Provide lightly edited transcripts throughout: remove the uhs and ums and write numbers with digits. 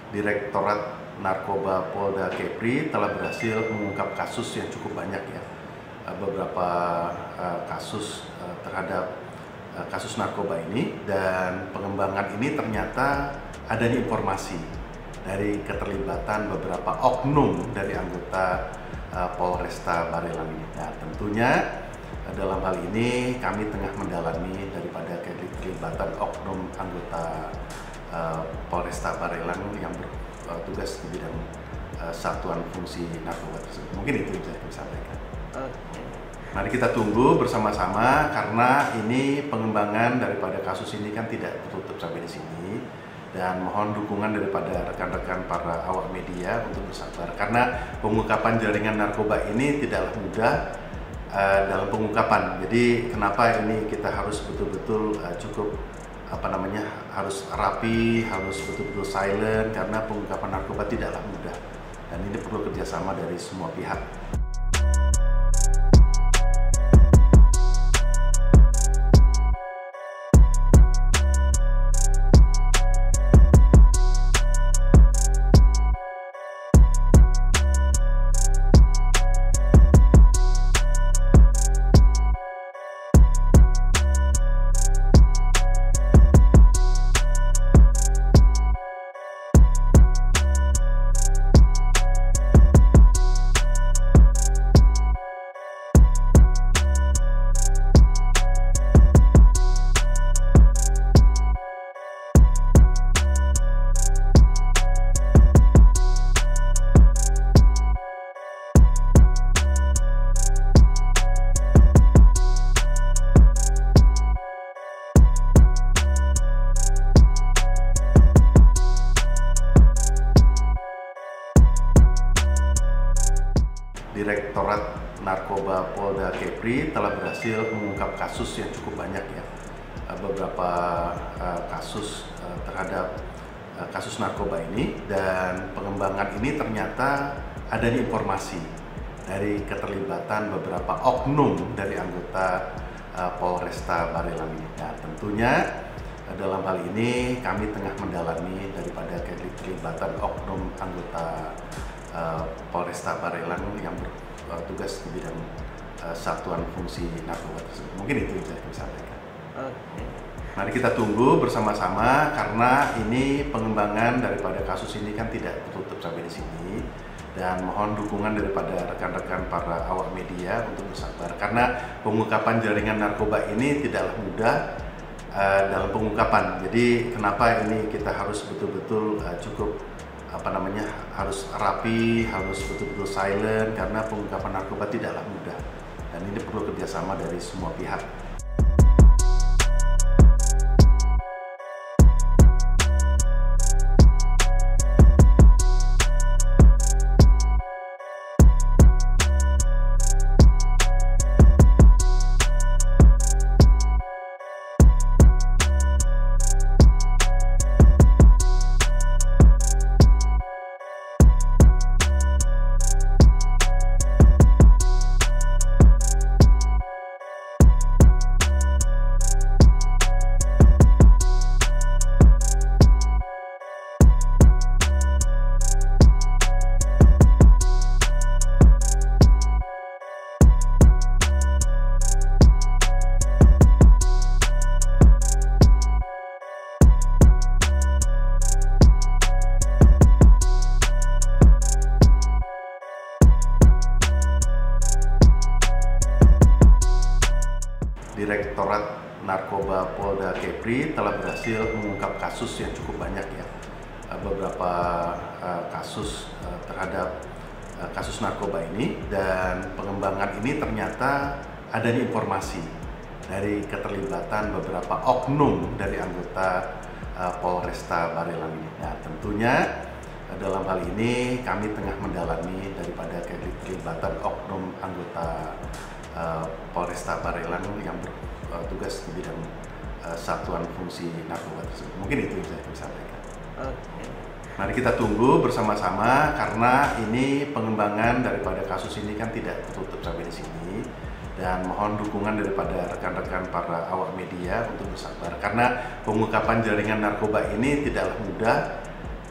Direktorat Narkoba Polda Kepri telah berhasil mengungkap kasus yang cukup banyak ya, beberapa kasus terhadap kasus narkoba ini, dan pengembangan ini ternyata adanya informasi dari keterlibatan beberapa oknum dari anggota Polresta Barelang ini. Nah, tentunya dalam hal ini kami tengah mendalami daripada keterlibatan oknum anggota Polresta Barelang yang bertugas di bidang satuan fungsi narkoba tersebut. Mungkin itu yang saya bisa sampaikan. Mari kita tunggu bersama-sama, karena ini pengembangan daripada kasus ini kan tidak tertutup sampai di sini, dan mohon dukungan daripada rekan-rekan para awak media untuk bersabar, karena pengungkapan jaringan narkoba ini tidaklah mudah dalam pengungkapan. Jadi kenapa ini kita harus betul-betul cukup harus rapi, harus betul-betul silent, karena pengungkapan narkoba tidaklah mudah, dan ini perlu kerjasama dari semua pihak. Direktorat Narkoba Polda Kepri telah berhasil mengungkap kasus yang cukup banyak ya, beberapa kasus terhadap kasus narkoba ini, dan pengembangan ini ternyata adanya informasi dari keterlibatan beberapa oknum dari anggota Polresta Barelang ini. Nah, tentunya dalam hal ini kami tengah mendalami daripada keterlibatan oknum anggota Polresta Barelang yang bertugas di bidang satuan fungsi narkoba tersebut. Mungkin itu yang saya bisa sampaikan. Mari kita tunggu bersama-sama, karena ini pengembangan daripada kasus ini kan tidak tertutup sampai di sini, dan mohon dukungan daripada rekan-rekan para awak media untuk bersabar, karena pengungkapan jaringan narkoba ini tidaklah mudah dalam pengungkapan. Jadi kenapa ini kita harus betul-betul cukup harus rapi, harus betul-betul silent, karena pengungkapan narkoba tidaklah mudah, dan ini perlu kerjasama dari semua pihak. Direktorat Narkoba Polda Kepri telah berhasil mengungkap kasus yang cukup banyak ya, beberapa kasus terhadap kasus narkoba ini, dan pengembangan ini ternyata adanya informasi dari keterlibatan beberapa oknum dari anggota Polresta Barelang ini. Nah, tentunya dalam hal ini kami tengah mendalami daripada keterlibatan oknum anggota Polresta Barelang yang bertugas di bidang satuan fungsi narkoba tersebut. Mungkin itu yang saya bisa sampaikan. Mari kita tunggu bersama-sama, karena ini pengembangan daripada kasus ini kan tidak tertutup sampai di sini, dan mohon dukungan daripada rekan-rekan para awak media untuk bersabar, karena pengungkapan jaringan narkoba ini tidaklah mudah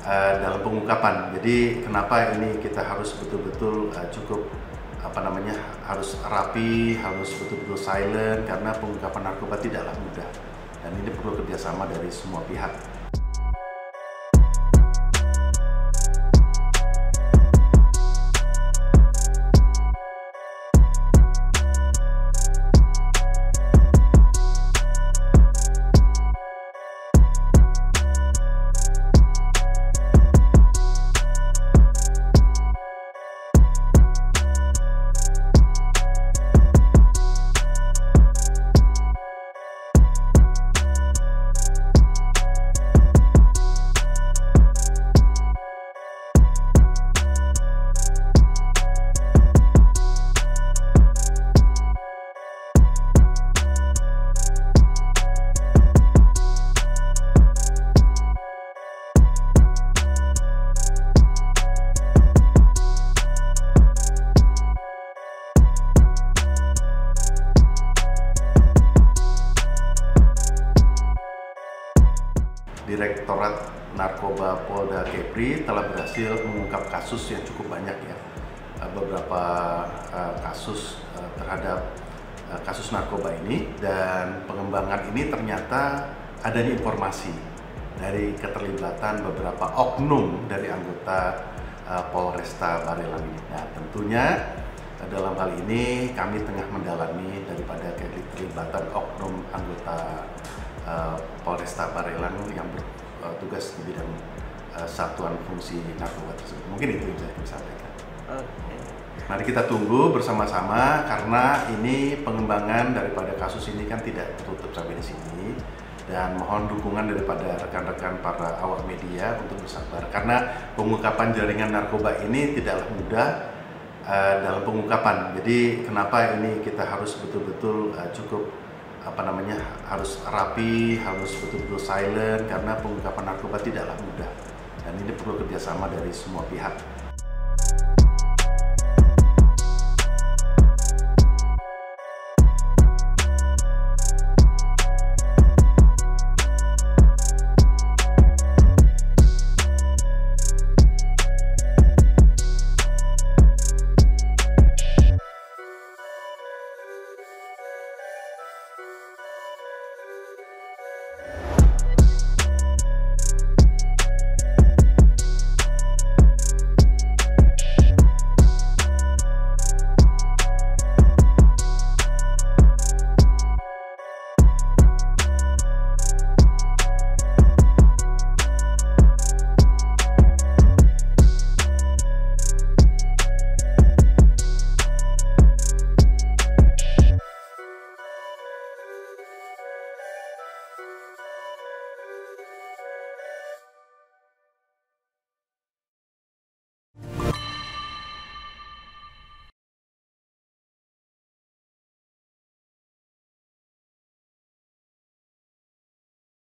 dalam pengungkapan. Jadi kenapa ini kita harus betul-betul cukup harus rapi, harus betul-betul silent, karena pengungkapan narkoba tidaklah mudah dan ini perlu kerjasama dari semua pihak. Direktorat Narkoba Polda Kepri telah berhasil mengungkap kasus yang cukup banyak ya, beberapa kasus terhadap kasus narkoba ini, dan pengembangan ini ternyata adanya informasi dari keterlibatan beberapa oknum dari anggota Polresta Barelang ini. Nah, tentunya dalam hal ini kami tengah mendalami daripada keterlibatan oknum anggota Polresta Barelang yang bertugas di bidang satuan fungsi narkoba tersebut. Mungkin itu yang saya bisa sampaikan. Oke. Mari kita tunggu bersama-sama, karena ini pengembangan daripada kasus ini kan tidak tertutup sampai di sini, dan mohon dukungan daripada rekan-rekan para awak media untuk bersabar, karena pengungkapan jaringan narkoba ini tidaklah mudah dalam pengungkapan. Jadi kenapa ini kita harus betul-betul cukup harus rapi, harus betul-betul silent, karena pengungkapan narkoba tidaklah mudah dan ini perlu kerjasama dari semua pihak.